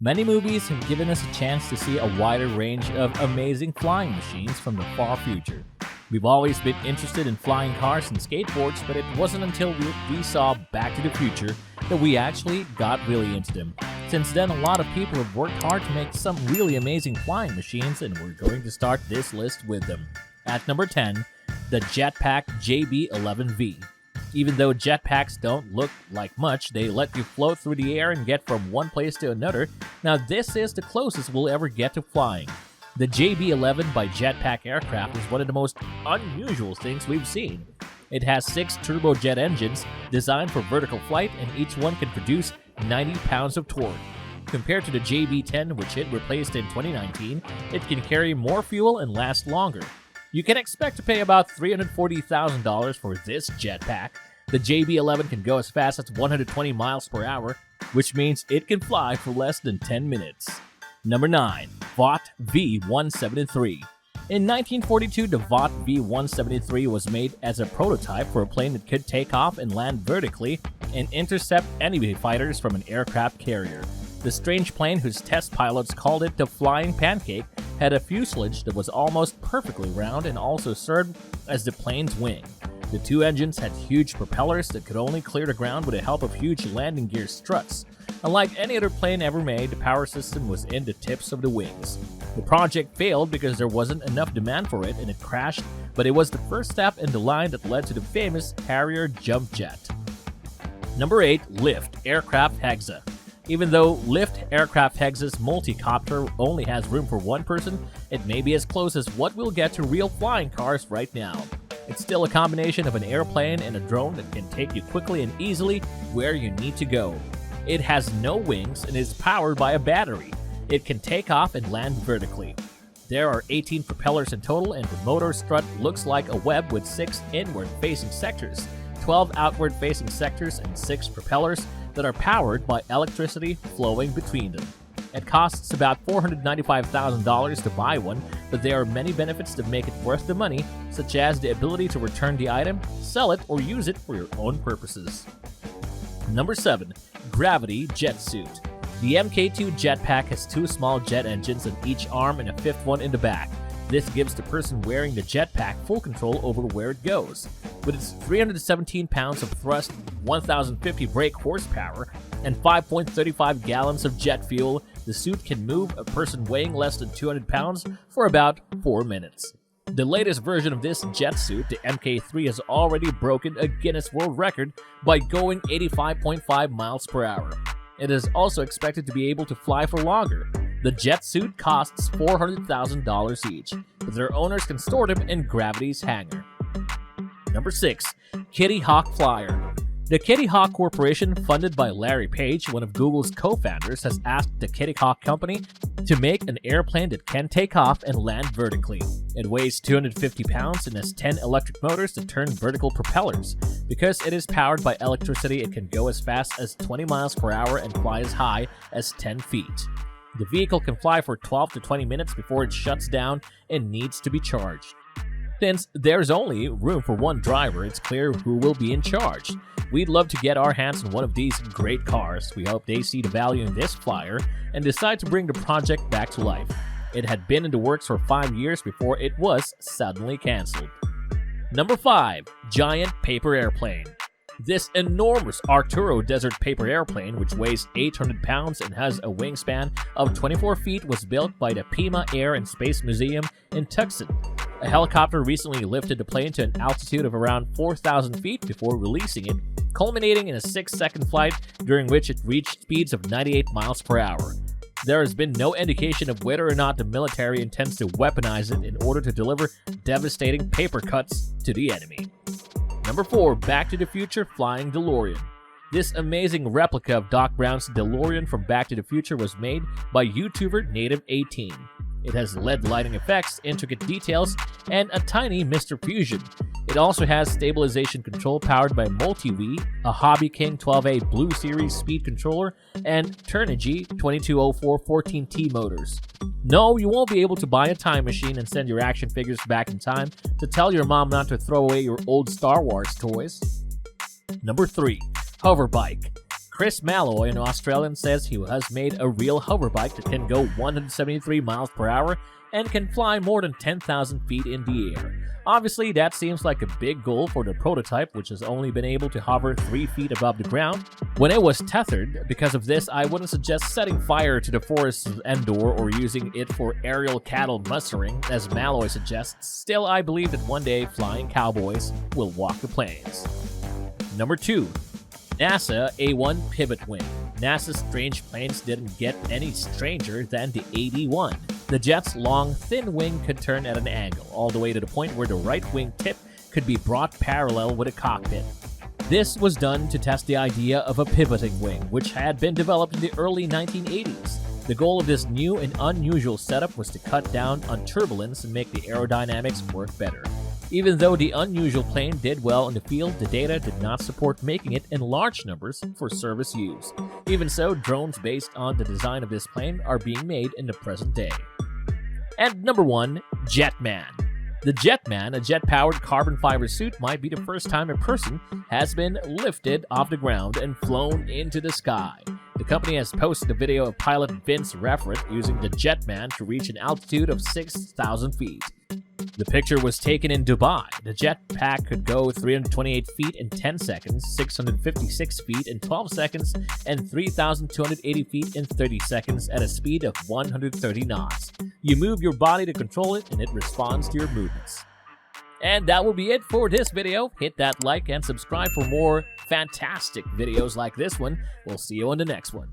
Many movies have given us a chance to see a wider range of amazing flying machines from the far future. We've always been interested in flying cars and skateboards, but it wasn't until we saw Back to the Future that we actually got really into them. Since then, a lot of people have worked hard to make some really amazing flying machines, and we're going to start this list with them. At number 10, the Jetpack JB11V. Even though jetpacks don't look like much, they let you float through the air and get from one place to another. Now this is the closest we'll ever get to flying. The JB11 by Jetpack Aircraft is one of the most unusual things we've seen. It has 6 turbojet engines designed for vertical flight, and each one can produce 90 pounds of torque. Compared to the JB10, which it replaced in 2019, it can carry more fuel and last longer. You can expect to pay about $340,000 for this jetpack. The JB11 can go as fast as 120 miles per hour, which means it can fly for less than 10 minutes. Number 9. Vought V173. In 1942, the Vought V173 was made as a prototype for a plane that could take off and land vertically and intercept enemy fighters from an aircraft carrier. The strange plane, whose test pilots called it the Flying Pancake, had a fuselage that was almost perfectly round and also served as the plane's wing. The 2 engines had huge propellers that could only clear the ground with the help of huge landing gear struts. Unlike any other plane ever made, the power system was in the tips of the wings. The project failed because there wasn't enough demand for it and it crashed, but it was the first step in the line that led to the famous Harrier jump jet. Number 8. Lift Aircraft Hexa. Even though Lift Aircraft Hexa's multi-copter only has room for one person, it may be as close as what we'll get to real flying cars right now. It's still a combination of an airplane and a drone that can take you quickly and easily where you need to go. It has no wings and is powered by a battery. It can take off and land vertically. There are 18 propellers in total, and the motor strut looks like a web with 6 inward-facing sectors, 12 outward-facing sectors, and 6 propellers that are powered by electricity flowing between them. It costs about $495,000 to buy one, but there are many benefits that make it worth the money, such as the ability to return the item, sell it, or use it for your own purposes. Number 7. Gravity Jet Suit. The Mk2 jetpack has 2 small jet engines on each arm and a 5th one in the back. This gives the person wearing the jetpack full control over where it goes. With its 317 pounds of thrust, 1,050 brake horsepower, and 5.35 gallons of jet fuel, the suit can move a person weighing less than 200 pounds for about 4 minutes. The latest version of this jet suit, the Mk3, has already broken a Guinness World Record by going 85.5 miles per hour. It is also expected to be able to fly for longer. The jet suit costs $400,000 each, but their owners can store them in Gravity's hangar. Number 6. Kitty Hawk Flyer. The Kitty Hawk Corporation, funded by Larry Page, one of Google's co-founders, has asked the Kitty Hawk Company to make an airplane that can take off and land vertically. It weighs 250 pounds and has 10 electric motors that turn vertical propellers. Because it is powered by electricity, it can go as fast as 20 miles per hour and fly as high as 10 feet. The vehicle can fly for 12 to 20 minutes before it shuts down and needs to be charged. Since there's only room for one driver, it's clear who will be in charge. We'd love to get our hands on one of these great cars. We hope they see the value in this flyer and decide to bring the project back to life. It had been in the works for 5 years before it was suddenly canceled. Number 5. Giant Paper Airplane. This enormous Arturo Desert Paper Airplane, which weighs 800 pounds and has a wingspan of 24 feet, was built by the Pima Air and Space Museum in Tucson. A helicopter recently lifted the plane to an altitude of around 4,000 feet before releasing it, culminating in a 6-second flight during which it reached speeds of 98 miles per hour. There has been no indication of whether or not the military intends to weaponize it in order to deliver devastating paper cuts to the enemy. Number 4. Back to the Future Flying DeLorean. This amazing replica of Doc Brown's DeLorean from Back to the Future was made by YouTuber Native18. It has LED lighting effects, intricate details, and a tiny Mr. Fusion. It also has stabilization control powered by MultiWii, a Hobby King 12A Blue Series speed controller, and Turnigy 2204 14T motors. No, you won't be able to buy a time machine and send your action figures back in time to tell your mom not to throw away your old Star Wars toys. Number 3. Hoverbike. Chris Malloy, an Australian, says he has made a real hoverbike that can go 173 miles per hour and can fly more than 10,000 feet in the air. Obviously, that seems like a big goal for the prototype, which has only been able to hover 3 feet above the ground. When it was tethered, because of this, I wouldn't suggest setting fire to the forests of Endor or using it for aerial cattle mustering, as Malloy suggests. Still, I believe that one day flying cowboys will walk the plains. Number 2. NASA A1 Pivot Wing. NASA's strange planes didn't get any stranger than the AD-1. The jet's long, thin wing could turn at an angle, all the way to the point where the right wing tip could be brought parallel with a cockpit. This was done to test the idea of a pivoting wing, which had been developed in the early 1980s. The goal of this new and unusual setup was to cut down on turbulence and make the aerodynamics work better. Even though the unusual plane did well in the field, the data did not support making it in large numbers for service use. Even so, drones based on the design of this plane are being made in the present day. And number 1, Jetman. The Jetman, a jet-powered carbon fiber suit, might be the first time a person has been lifted off the ground and flown into the sky. The company has posted a video of pilot Vince Refrit using the Jetman to reach an altitude of 6,000 feet. The picture was taken in Dubai. The jetpack could go 328 feet in 10 seconds, 656 feet in 12 seconds, and 3,280 feet in 30 seconds at a speed of 130 knots. You move your body to control it, and it responds to your movements. And that will be it for this video. Hit that like and subscribe for more fantastic videos like this one. We'll see you on the next one.